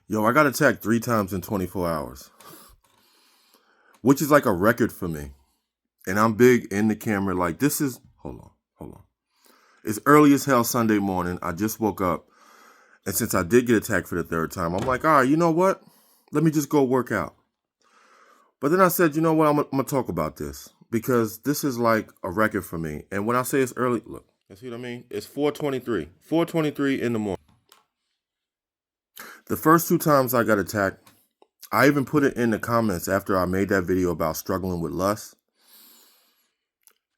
Yo, I got attacked 3 times in 24 hours, which is like a record for me. And I'm big in the camera. Like, this is, hold on. It's early as hell Sunday morning. I just woke up. And since I did get attacked for the 3rd time, I'm like, all right, you know what? Let me just go work out. But then I said, you know what? I'm going to talk about this because this is like a record for me. And when I say it's early, look, you see what I mean? It's 4:23 in the morning. The first 2 times I got attacked, I even put it in the comments after I made that video about struggling with lust.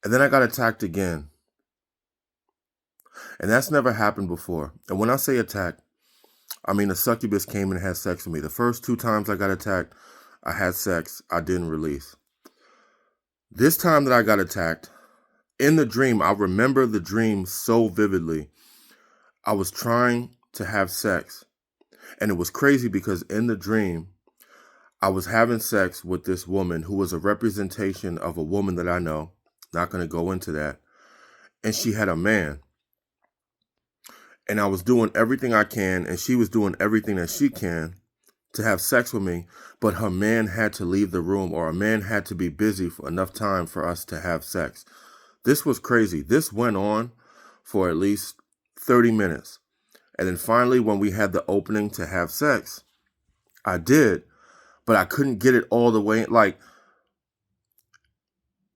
And then I got attacked again. And that's never happened before. And when I say attacked, I mean a succubus came and had sex with me. The first 2 times I got attacked, I had sex. I didn't release. This time that I got attacked, in the dream, I remember the dream so vividly. I was trying to have sex. And it was crazy because in the dream, I was having sex with this woman who was a representation of a woman that I know. Not going to go into that. And she had a man. And I was doing everything I can, and she was doing everything that she can to have sex with me. But her man had to leave the room, or a man had to be busy for enough time for us to have sex. This was crazy. This went on for at least 30 minutes. And then finally, when we had the opening to have sex, I did, but I couldn't get it all the way. Like,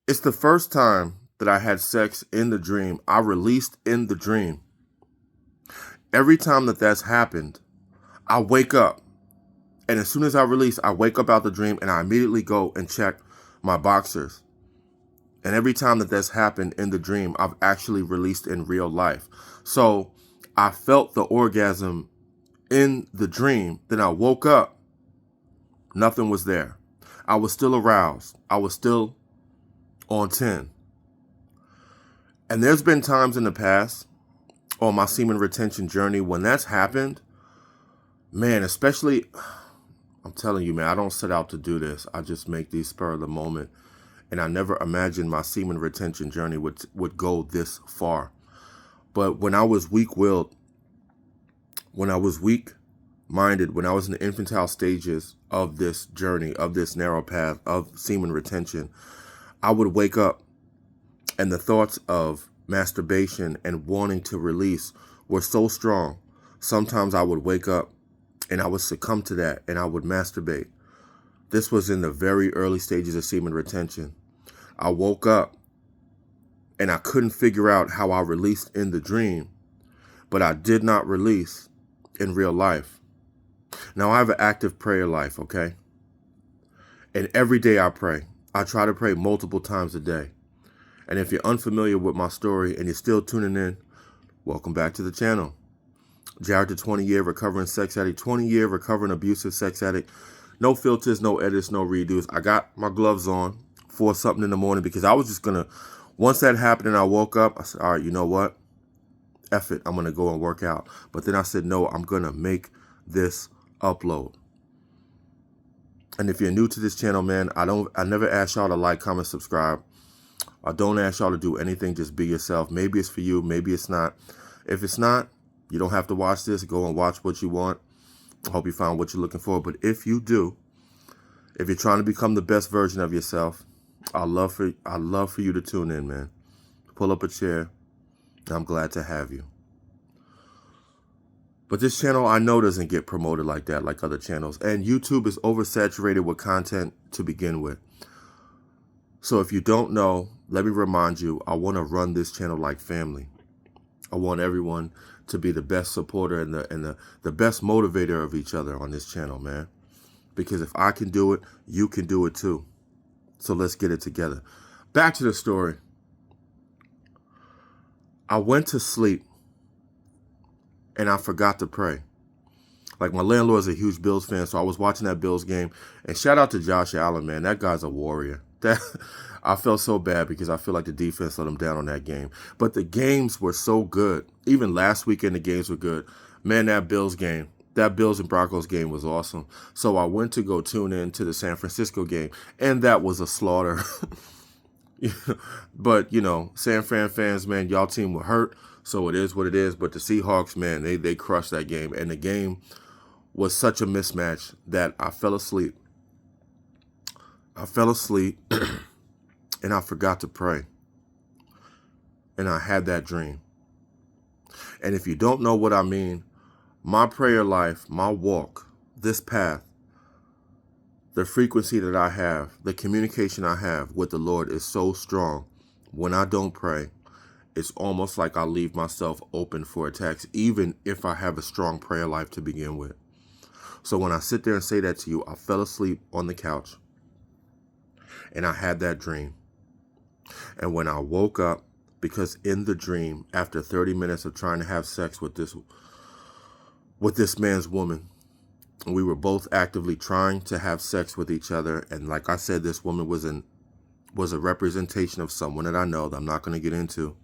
it's the first time that I had sex in the dream. I released in the dream. Every time that that's happened, I wake up. And as soon as I release, I wake up out the dream and I immediately go and check my boxers. And every time that that's happened in the dream, I've actually released in real life. So I felt the orgasm in the dream. Then I woke up. Nothing was there. I was still aroused. I was still on 10. And there's been times in the past on my semen retention journey when that's happened, man, especially, I'm telling you, man, I don't set out to do this. I just make these spur of the moment. And I never imagined my semen retention journey would go this far. But when I was weak-willed, when I was weak-minded, when I was in the infantile stages of this journey, of this narrow path of semen retention, I would wake up and the thoughts of masturbation and wanting to release were so strong. Sometimes I would wake up and I would succumb to that and I would masturbate. This was in the very early stages of semen retention. I woke up and I couldn't figure out how I released in the dream, but I did not release in real life. Now I have an active prayer life, okay? And every day I pray. I try to pray multiple times a day. And if you're unfamiliar with my story and you're still tuning in, welcome back to the channel. Jared, the 20-year recovering sex addict, 20-year recovering abusive sex addict. No filters, no edits, no redos. I got my gloves on for something in the morning because I was just going to, once that happened and I woke up, I said, all right, you know what? F it, I'm going to go and work out. But then I said, no, I'm going to make this upload. And if you're new to this channel, man, I never ask y'all to like, comment, subscribe. I don't ask y'all to do anything. Just be yourself. Maybe it's for you. Maybe it's not. If it's not, you don't have to watch this. Go and watch what you want. I hope you found what you're looking for. But if you do, if you're trying to become the best version of yourself, I'd love for you to tune in, man. Pull up a chair. I'm glad to have you. But this channel, I know, doesn't get promoted like that, like other channels. And YouTube is oversaturated with content to begin with. So if you don't know, let me remind you, I want to run this channel like family. I want everyone to be the best supporter and the best motivator of each other on this channel, man. Because if I can do it, you can do it too. So let's get it together. Back to the story. I went to sleep and I forgot to pray. Like, my landlord is a huge Bills fan, so I was watching that Bills game. And shout out to Josh Allen, man. That guy's a warrior. I felt so bad because I feel like the defense let him down on that game. But the games were so good. Even last weekend, the games were good. Man, that Bills game, that Bills and Broncos game was awesome. So I went to go tune in to the San Francisco game, and that was a slaughter. But, you know, San Fran fans, man, y'all team were hurt, so it is what it is. But the Seahawks, man, they crushed that game. And the game was such a mismatch that I fell asleep. I fell asleep and I forgot to pray. And I had that dream. And if you don't know what I mean, my prayer life, my walk, this path, the frequency that I have, the communication I have with the Lord is so strong. When I don't pray, it's almost like I leave myself open for attacks, even if I have a strong prayer life to begin with. So when I sit there and say that to you, I fell asleep on the couch and I had that dream. And when I woke up, because in the dream, after 30 minutes of trying to have sex with this man's woman, we were both actively trying to have sex with each other. And like I said, this woman was a representation of someone that I know that I'm not going to get into,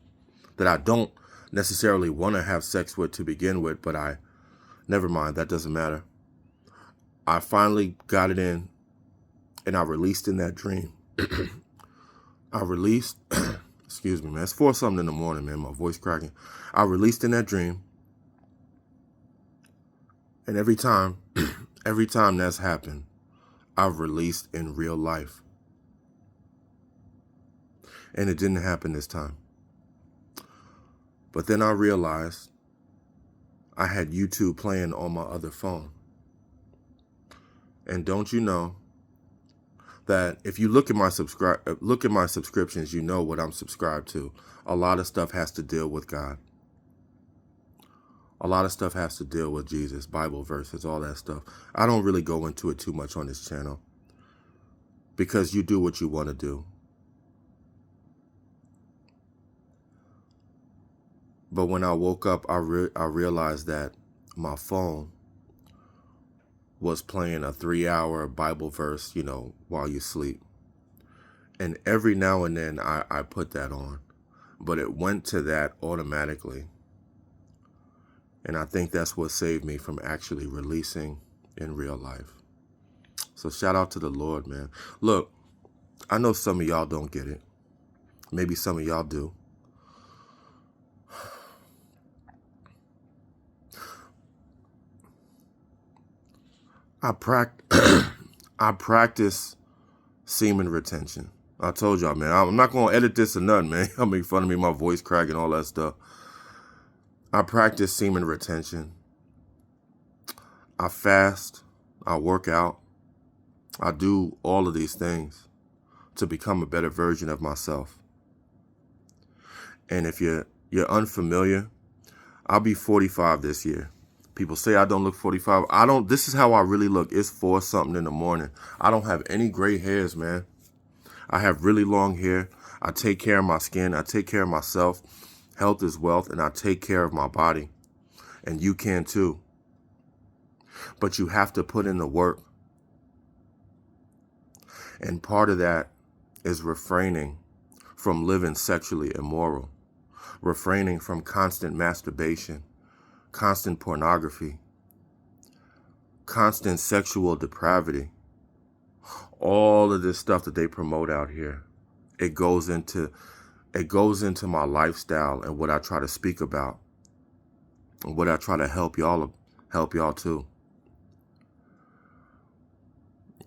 that I don't necessarily want to have sex with to begin with, but never mind, that doesn't matter. I finally got it in and I released in that dream. I released, excuse me, man, it's 4 something in the morning, man, my voice cracking. I released in that dream. And every time that's happened, I've released in real life. And it didn't happen this time. But then I realized I had YouTube playing on my other phone. And don't you know that if you look at my subscriptions, you know what I'm subscribed to. A lot of stuff has to deal with God. A lot of stuff has to deal with Jesus, Bible verses, all that stuff. I don't really go into it too much on this channel because you do what you want to do. But when I woke up, I realized that my phone was playing a 3-hour Bible verse, while you sleep. And every now and then I put that on, but it went to that automatically. And I think that's what saved me from actually releasing in real life. So shout out to the Lord, man. Look, I know some of y'all don't get it. Maybe some of y'all do. I practice semen retention. I told y'all, man, I'm not going to edit this or nothing, man. Y'all make fun of me, my voice cracking, all that stuff. I practice semen retention. I fast. I work out. I do all of these things to become a better version of myself. And if you're unfamiliar, I'll be 45 this year. People say I don't look 45. I don't. This is how I really look. It's 4 something in the morning. I don't have any gray hairs, man. I have really long hair. I take care of my skin. I take care of myself. Health is wealth, and I take care of my body. And you can too. But you have to put in the work. And part of that is refraining from living sexually immoral. Refraining from constant masturbation, constant pornography, constant sexual depravity. All of this stuff that they promote out here, it goes into my lifestyle and what I try to speak about and what I try to help y'all too.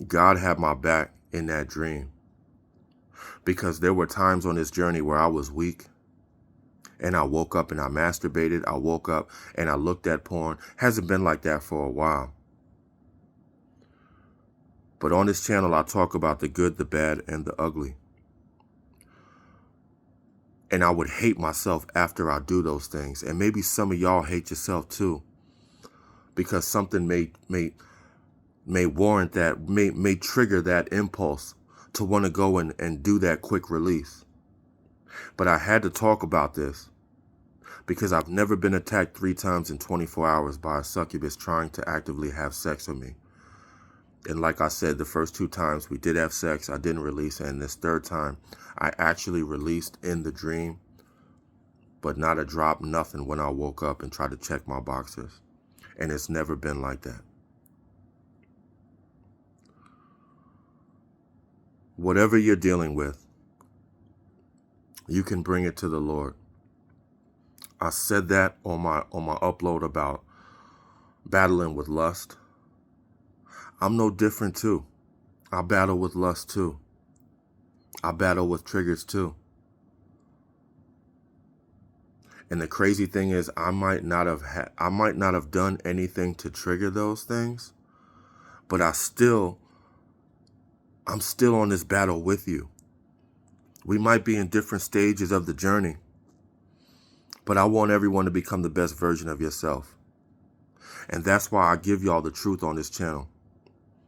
God had my back in that dream because there were times on this journey where I was weak. And I woke up and I masturbated. I woke up and I looked at porn. Hasn't been like that for a while. But on this channel, I talk about the good, the bad, and the ugly. And I would hate myself after I do those things. And maybe some of y'all hate yourself too. Because something may warrant that, may trigger that impulse to want to go and do that quick release. But I had to talk about this because I've never been attacked 3 times in 24 hours by a succubus trying to actively have sex with me. And like I said, the first 2 times we did have sex, I didn't release. And this 3rd time, I actually released in the dream, but not a drop, nothing when I woke up and tried to check my boxers. And it's never been like that. Whatever you're dealing with, you can bring it to the Lord. I said that on my upload about battling with lust. I'm no different too. I battle with lust too. I battle with triggers too. And the crazy thing is, I might not have done anything to trigger those things, but I'm still on this battle with you. We might be in different stages of the journey, but I want everyone to become the best version of yourself. And that's why I give y'all the truth on this channel.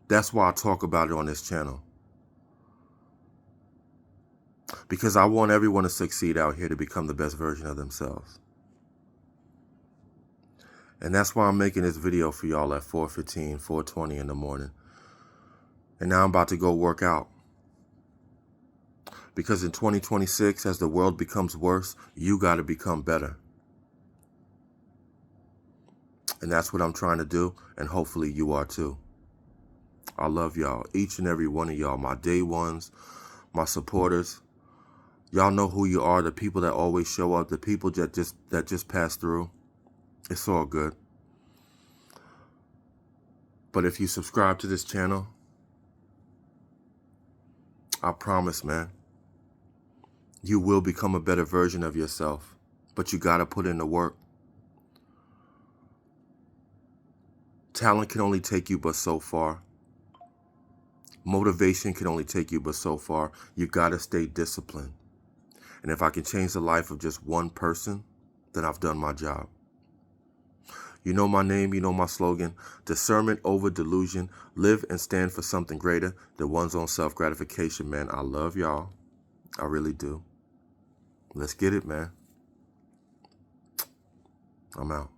That's why I talk about it on this channel. Because I want everyone to succeed out here to become the best version of themselves. And that's why I'm making this video for y'all at 4:15, 4:20 in the morning. And now I'm about to go work out. Because in 2026, as the world becomes worse, you got to become better. And that's what I'm trying to do. And hopefully you are too. I love y'all. Each and every one of y'all. My day ones, my supporters. Y'all know who you are. The people that always show up. The people that just pass through. It's all good. But if you subscribe to this channel, I promise, man, you will become a better version of yourself. But you got to put in the work. Talent can only take you but so far. Motivation can only take you but so far. You got to stay disciplined. And if I can change the life of just one person, then I've done my job. You know my name, you know my slogan, discernment over delusion, live and stand for something greater than one's own self-gratification, man. I love y'all. I really do. Let's get it, man. I'm out.